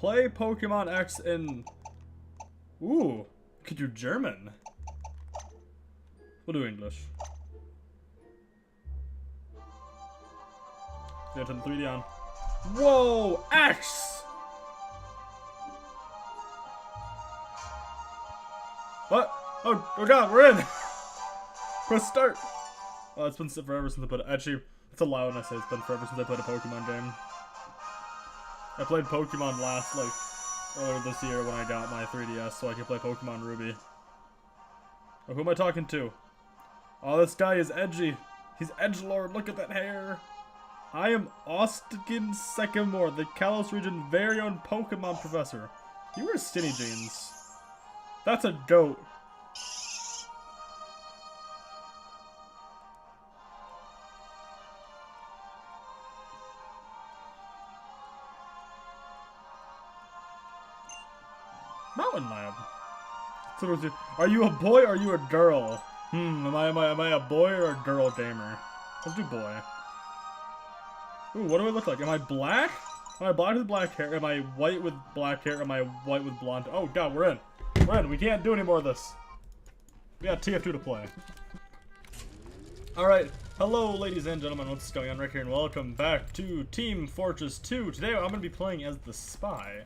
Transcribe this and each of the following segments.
Play Pokemon X in... Ooh, could do German. We'll do English. Yeah, turn 3D on. Whoa! X! What? Oh god, we're in! Press start! Oh, it's been forever since I played... Actually, it's a loud when I say it's been forever since I played a Pokemon game. I played Pokemon last, like, earlier this year when I got my 3DS so I could play Pokemon Ruby. Oh, who am I talking to? Oh, this guy is edgy. He's edgelord. Look at that hair. I am Austin Sycamore, the Kalos region very own Pokemon professor. He wears skinny jeans. That's a goat. Mountain Lab. So, are you a boy or are you a girl? Am I a boy or a girl gamer? Let's do boy. Ooh, what do I look like? Am I black? Am I black with black hair? Am I white with black hair? Am I white with blonde? Oh god, we're in. We're in. We can't do any more of this. We got TF2 to play. Alright. Hello, ladies and gentlemen. What's going on? Rick here, and welcome back to Team Fortress 2. Today, I'm going to be playing as the Spy.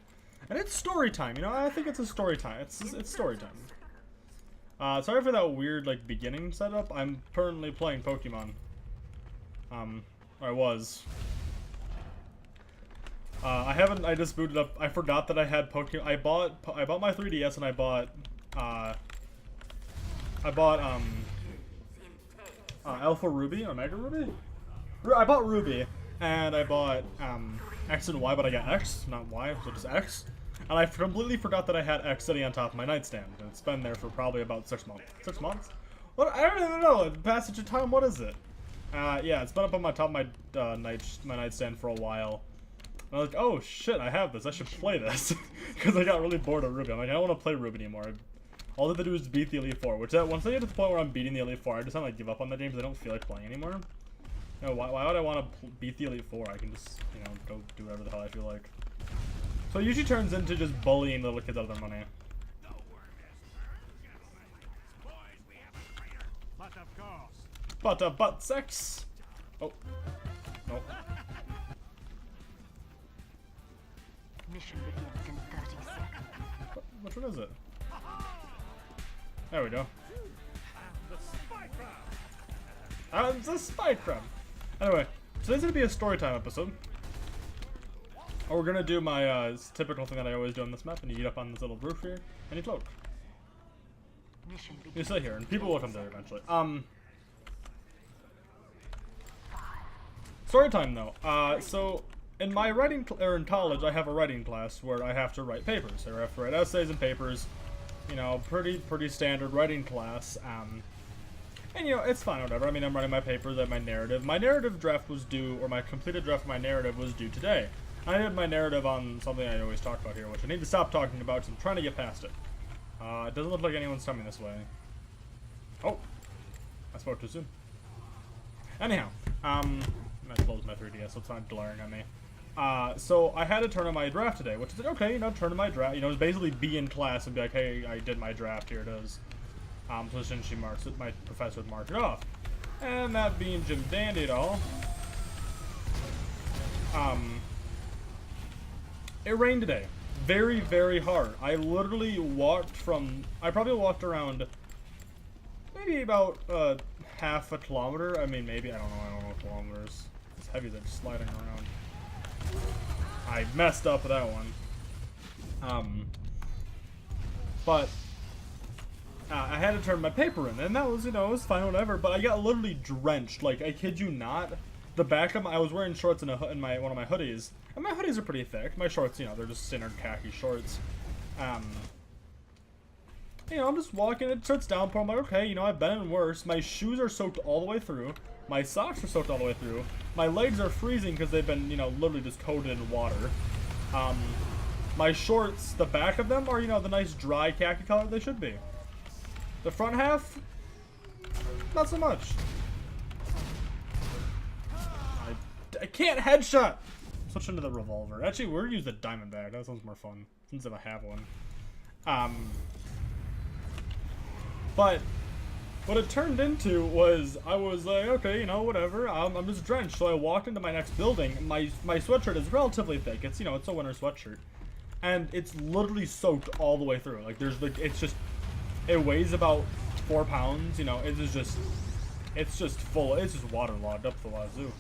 And it's story time. You know, I think it's a story time. It's story time. Sorry for that weird, like, beginning setup. I'm currently playing Pokemon. I was. I just booted up. I forgot that I had Pokemon. I bought my 3DS and I bought Alpha Ruby or Mega Ruby? I bought Ruby and I bought, X and Y, but I got X, not Y, so just X. And I completely forgot that I had X sitting on top of my nightstand. And it's been there for probably about 6 months. 6 months? What? I don't even know. Passage of time, what is it? Yeah, it's been up on my top of my nightstand for a while. And I was like, oh shit, I have this. I should play this. Because I got really bored of Ruby. I'm like, I don't want to play Ruby anymore. All I have to do is beat the Elite Four. Which, once I get to the point where I'm beating the Elite Four, I just want to give up on the game because I don't feel like playing anymore. You know, why would I want to beat the Elite Four? I can just, you know, go do whatever the hell I feel like. So it usually turns into just bullying little kids out of their money. Butt sex! Oh. Nope. Mission begins in 30 seconds. Which one is it? There we go. It's a spy crab. Anyway, today's gonna be a storytime episode. We're gonna do my typical thing that I always do on this map, and you get up on this little roof here, and you float. You sit here, and people will come there eventually. Story time though. So in my in college, I have a writing class where I have to write papers. I have to write essays and papers. You know, pretty standard writing class. And you know, it's fine, whatever. I mean, I'm writing my papers and my narrative. My narrative draft was due, or my completed draft of my narrative was due today. I did my narrative on something I always talk about here, which I need to stop talking about because I'm trying to get past it. It doesn't look like anyone's coming this way. Oh, I spoke too soon. Anyhow, I closed my 3DS, so it's not glaring at me. So I had to turn in my draft today, which is like, okay, you know, turn in my draft. You know, it's basically be in class and be like, hey, I did my draft, here it is. So then she marks it, my professor would mark it off. And that being Jim Dandy at all, it rained today. Very, very hard. I literally I probably walked around maybe about half a kilometer. I mean, maybe, I don't know kilometers. It's heavy, they're just sliding around. I messed up with that one. But I had to turn my paper in, and that was, you know, it was fine, whatever, but I got literally drenched. Like, I kid you not. The back of I was wearing shorts in one of my hoodies, and my hoodies are pretty thick. My shorts, you know, they're just standard khaki shorts. You know, I'm just walking, it starts downpour, I'm like, okay, you know, I've been in worse. My shoes are soaked all the way through. My socks are soaked all the way through. My legs are freezing because they've been, you know, literally just coated in water. My shorts, the back of them are, you know, the nice dry khaki color they should be. The front half, not so much. I can't headshot! switch into the revolver. Actually, we're gonna use the diamond bag. That sounds more fun since I have one. But what it turned into was I was like, okay, you know, whatever. I'm just drenched, so I walked into my next building. My sweatshirt is relatively thick. It's, you know, it's a winter sweatshirt, and it's literally soaked all the way through. Like there's like it weighs about 4 pounds. You know, it's just full. It's just waterlogged up the wazoo.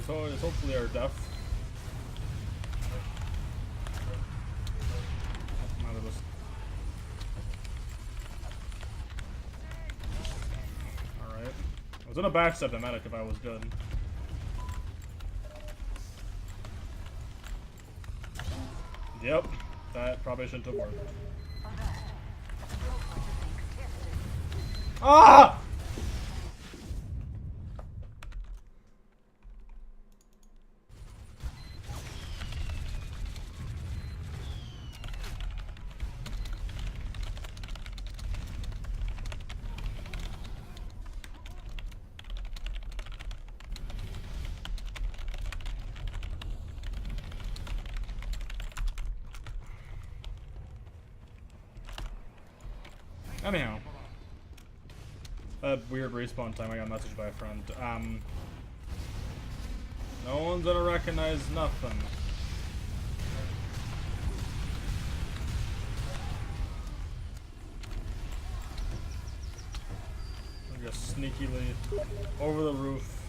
So it's hopefully our death. Alright. I was gonna backstab the medic if I was good. Yep. That probably shouldn't have worked. Ah! Anyhow, that weird respawn time, I got messaged by a friend. No one's gonna recognize nothing. I'm just sneakily over the roof.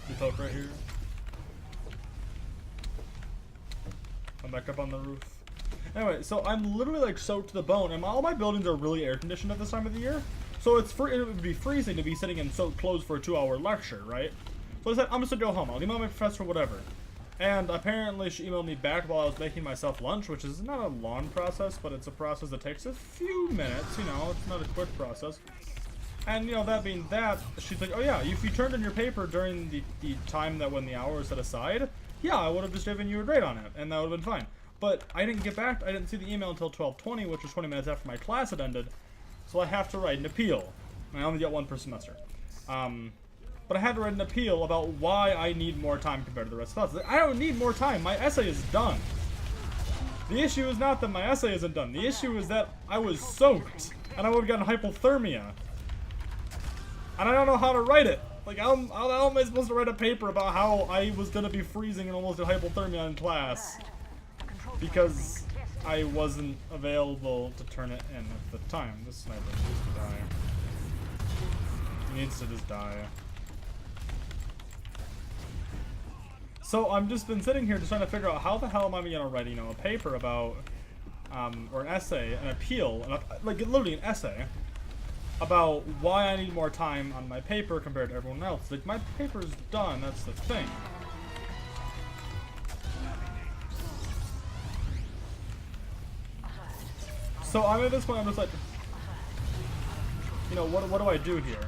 You talk right here. I'm back up on the roof. Anyway, so I'm literally like soaked to the bone, and all my buildings are really air conditioned at this time of the year. So it would be freezing to be sitting in soaked clothes for a 2-hour lecture, right? So I said, I'm just gonna go home. I'll email my professor, whatever. And apparently she emailed me back while I was making myself lunch, which is not a long process, but it's a process that takes a few minutes, you know, it's not a quick process. And, you know, that being that, she's like, oh yeah, if you turned in your paper during the time that when the hour was set aside, yeah, I would have just given you a grade on it, and that would have been fine. But I didn't get back, I didn't see the email until 12:20, which was 20 minutes after my class had ended, so I have to write an appeal. I only get one per semester. But I had to write an appeal about why I need more time compared to the rest of the class. I don't need more time, my essay is done. The issue is not that my essay isn't done, the issue is that I was soaked, and I would have gotten hypothermia. And I don't know how to write it. Like, how am I supposed to write a paper about how I was going to be freezing and almost at hypothermia in class? Because I wasn't available to turn it in at the time. This sniper needs to die. He needs to just die. So I've just been sitting here just trying to figure out how the hell am I going to write, you know, a paper about, or an essay, an appeal, like literally an essay, about why I need more time on my paper compared to everyone else. Like, my paper's done, that's the thing. So I'm at this point, I'm just like, you know, what do I do here?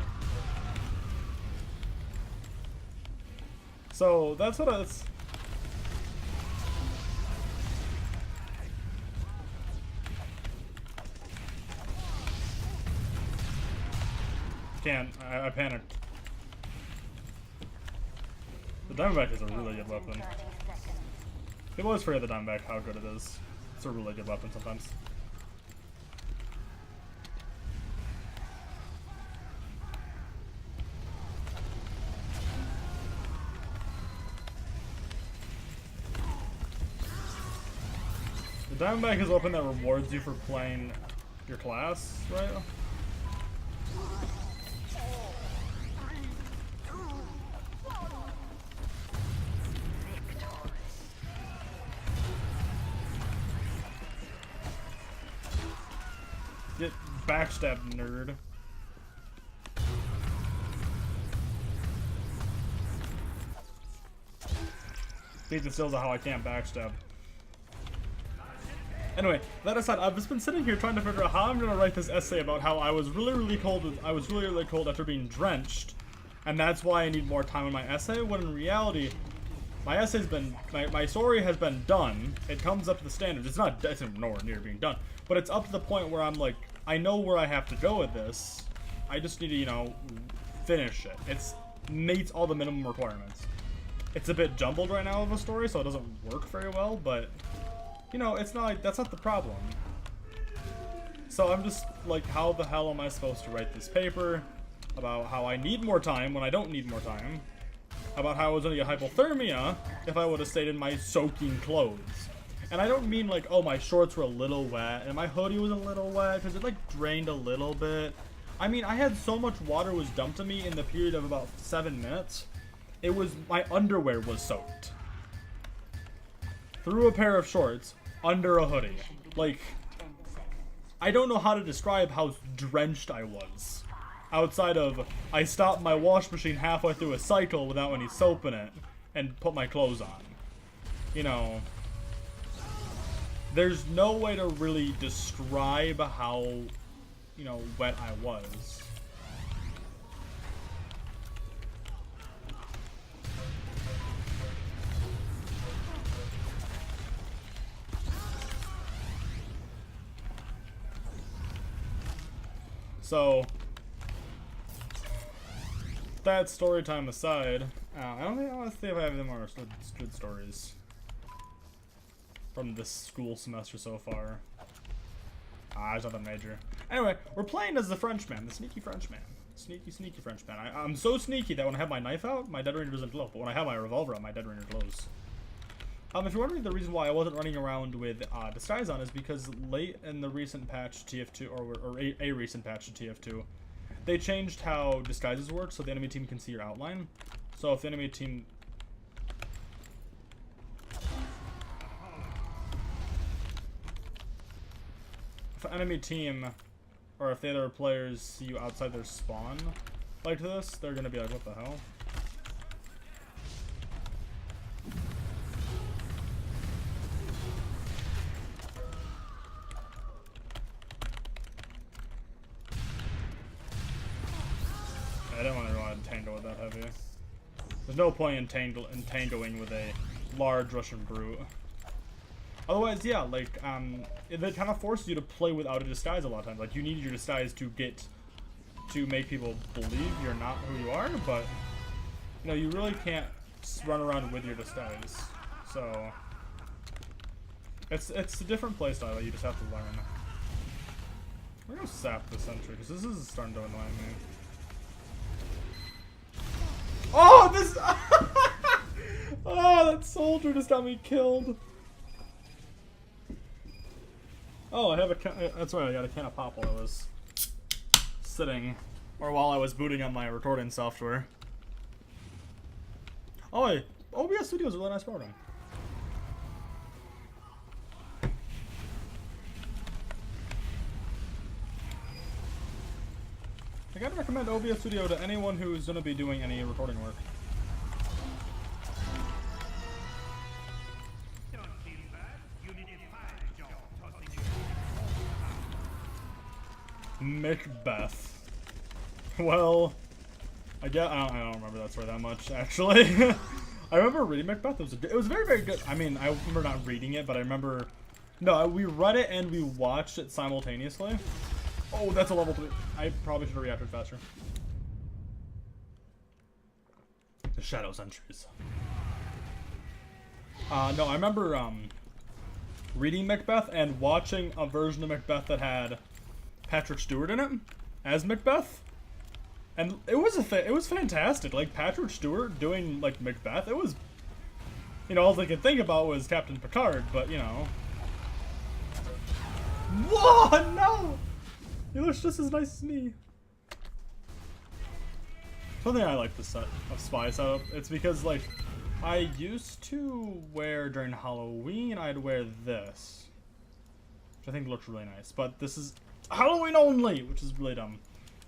So that's what it's. I panicked. The Diamondback is a really good weapon. People always forget the Diamondback how good it is. It's a really good weapon sometimes. The Diamondback is a weapon that rewards you for playing your class, right? Get backstabbed, nerd. Beat the stills of how I can't backstab. Anyway, that aside, I've just been sitting here trying to figure out how I'm gonna write this essay about how I was really cold. I was really cold after being drenched, and that's why I need more time on my essay. When in reality, my essay's been, my story has been done. It comes up to the standards. It's nowhere near being done, but it's up to the point where I'm like, I know where I have to go with this. I just need to, you know, finish it. meets all the minimum requirements. It's a bit jumbled right now of a story, so it doesn't work very well, but, you know, it's not like, that's not the problem. So I'm just like, how the hell am I supposed to write this paper about how I need more time when I don't need more time, about how I was going to get hypothermia if I would have stayed in my soaking clothes. And I don't mean like, oh, my shorts were a little wet and my hoodie was a little wet because it like drained a little bit. I mean, I had so much water was dumped to me in the period of about 7 minutes. It was, my underwear was soaked. Through a pair of shorts, under a hoodie. Like, I don't know how to describe how drenched I was. Outside of, I stopped my wash machine halfway through a cycle without any soap in it and put my clothes on. You know, there's no way to really describe how, you know, wet I was. So, that story time aside, I don't think I want to see if I have any more good stories from this school semester so far. There's nothing major. Anyway, we're playing as the Frenchman, the sneaky Frenchman. Sneaky, sneaky Frenchman. I'm so sneaky that when I have my knife out, my dead ringer doesn't glow. But when I have my revolver out, my dead ringer glows. If you're wondering the reason why I wasn't running around with disguise on is because late in the recent patch to TF2, or a recent patch to TF2, they changed how disguises work so the enemy team can see your outline. So if the enemy team... If an enemy team, or if the other players see you outside their spawn like this, they're gonna be like, what the hell? I don't want to tango with that heavy. There's no point in tangoing with a large Russian brute. Otherwise, yeah, like, it kind of forces you to play without a disguise a lot of times. Like, you need your disguise to make people believe you're not who you are, but, you know, you really can't run around with your disguise. So, it's a different playstyle that you just have to learn. We're gonna sap the sentry, because this is starting to annoy me. Oh, this... Oh, that soldier just got me killed. Oh, I have a can... That's right, I got a can of pop while I was sitting, or while I was booting on my recording software. Oh, wait. OBS Studio is a really nice program. I gotta recommend OBS Studio to anyone who's gonna be doing any recording work. Macbeth. Well, I don't remember that story that much, actually. I remember reading Macbeth. It was very, very good. I mean, I remember not reading it, but I remember... No, we read it and we watched it simultaneously. Oh, that's a level 3. I probably should have reacted faster. The Shadow Sentries. No, I remember reading Macbeth and watching a version of Macbeth that had Patrick Stewart in it as Macbeth, and it was fantastic. Like, Patrick Stewart doing like Macbeth, it was, you know, all I could think about was Captain Picard, but you know. Whoa, no! He looks just as nice as me. Something I like this set of spy setup. It's because, like, I used to wear during Halloween, I'd wear this, which I think looks really nice. But this is Halloween only, which is really dumb.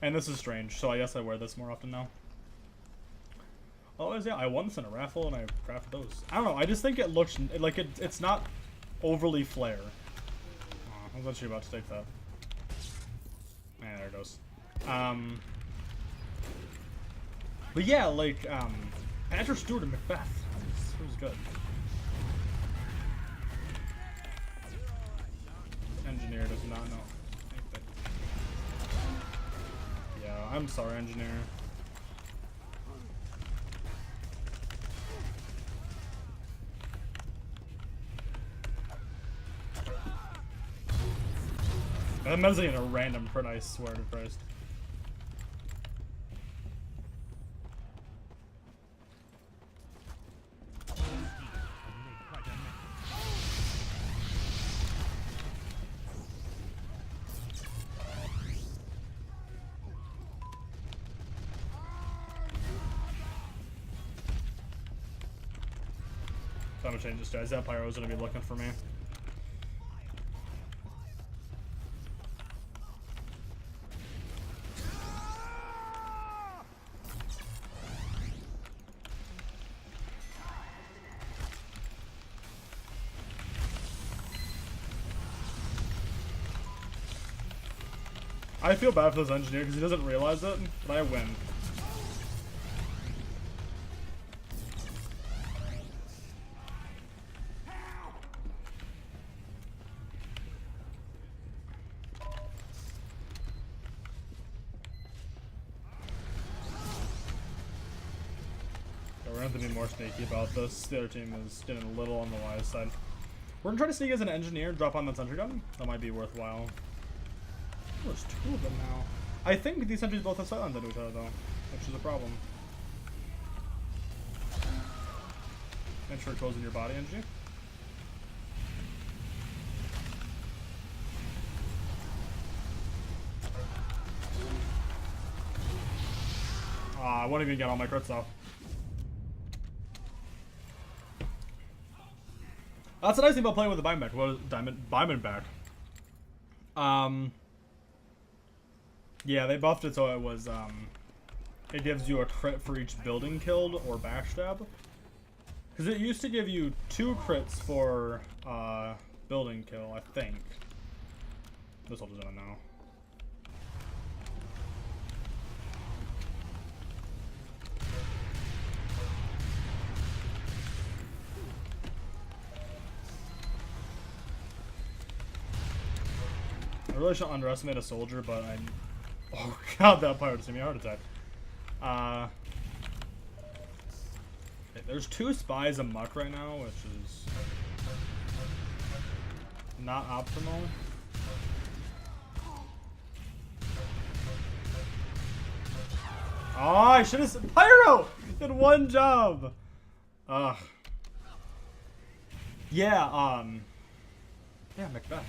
And this is strange, so I guess I wear this more often now. Otherwise, yeah, I won this in a raffle and I crafted those. I don't know, I just think it looks, like, it's not overly flare. Oh, I was actually about to take that. Yeah, there it goes. But yeah, like, Patrick Stewart and Macbeth. It was good. Engineer does not know. Yeah, I'm sorry, engineer. That messing in a random crit, I swear to Christ. I'm gonna change this guys. That Pyro's gonna be looking for me. I feel bad for this engineer because he doesn't realize it, but I win. We're gonna have to be more sneaky about this. The other team is getting a little on the wise side. We're gonna try to sneak as an engineer and drop on that sentry gun. That might be worthwhile. Oh, there's two of them now. I think these sentries both have sightlines into each other though, which is a problem. Make sure it goes in your body, engineer. I won't even get all my crits off. That's the nice thing about playing with the Diamondback. What is Diamondback? Yeah, they buffed it so it was, it gives you a crit for each building killed or backstab. Because it used to give you 2 crits for, building kill, I think. This will do it now. I really shouldn't underestimate a soldier, but I... Oh god, that pirate just gave me a heart attack. Okay, there's 2 spies amok right now, which is... not optimal. Oh, I should have said... Pyro! Did one job! Ugh. Yeah, yeah, Macbeth,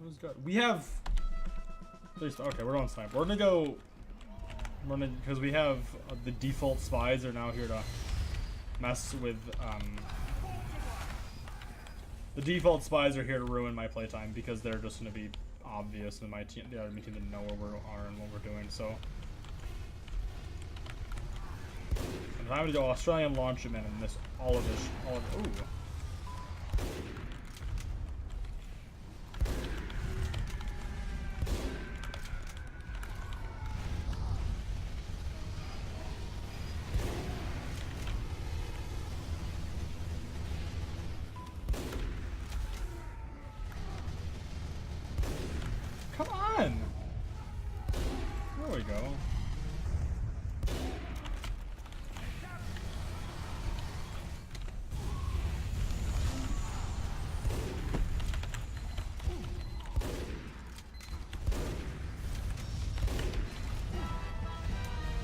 it was good. We have... At least, okay, we're on snipe. We're gonna go... because we have the default spies are now here to mess with, the default spies are here to ruin my playtime because they're just gonna be obvious and my team, the other team didn't know where we are and what we're doing, so... I'm going to go Australian launch him in and this, all of this, ooh. Come on! There we go.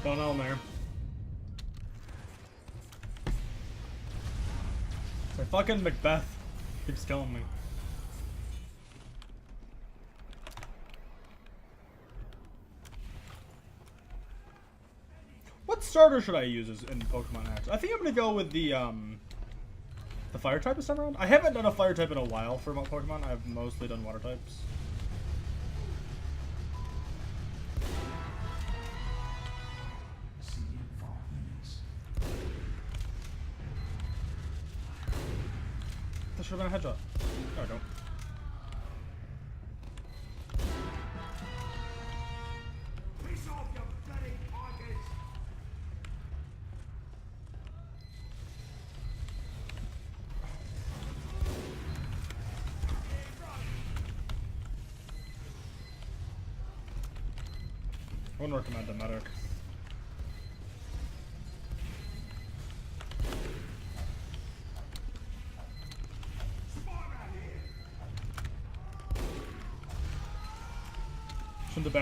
Don't know, man. So fucking Macbeth keeps killing me. What starter should I use in Pokemon X? I think I'm gonna go with the fire type this time around. I haven't done a fire type in a while for Pokemon. I've mostly done water types. That should have been a headshot. No, I don't. I wouldn't recommend the medic.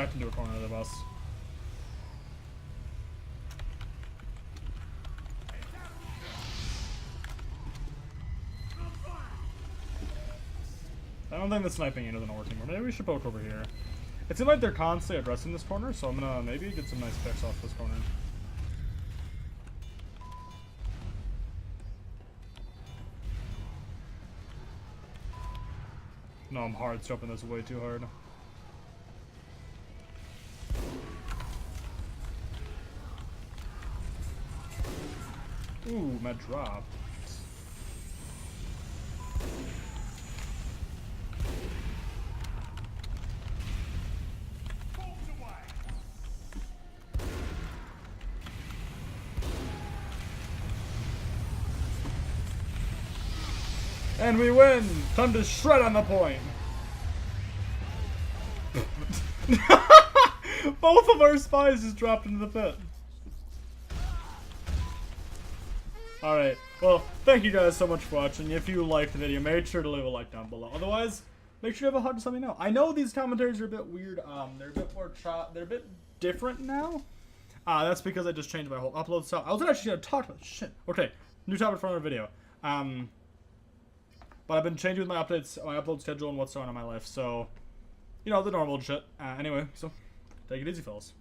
backed into a corner of the bus. I don't think the sniping ain't doesn't work anymore. Maybe we should poke over here. It seems like they're constantly addressing this corner, so I'm gonna maybe get some nice picks off this corner. No, I'm hard scoping this way too hard. Ooh, med drop. And we win! Time to shred on the point! Both of our spies just dropped into the pit. Alright, well, thank you guys so much for watching. If you liked the video, make sure to leave a like down below. Otherwise, make sure you have a hug to let me know. I know these commentaries are a bit weird. They're a bit more they're a bit different now. That's because I just changed my whole upload style. I was actually gonna talk about shit. Okay, new topic for another video. But I've been changing with my updates, my upload schedule, and what's going on in my life. So, you know, the normal shit. Anyway, so take it easy, fellas.